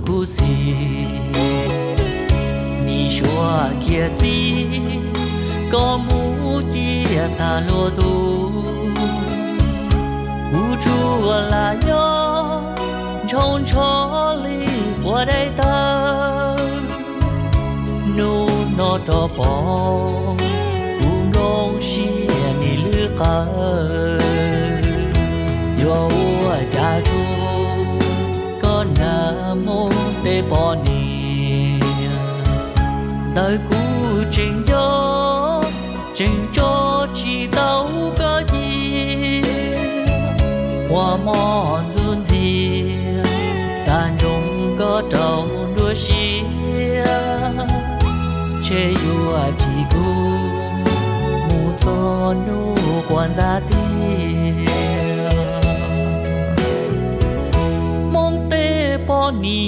故事，你说叶子高木地大落土，无助来哟，从车里我来的，努诺多包，古龙西你绿个，有我家住。Nam mô Tê Bò Ni đời cũ trình cho chỉ đâu có gì hoa mòn run gì san rung có trâu đua xia chê yua chỉ cu mu cho nu quan gia tia 你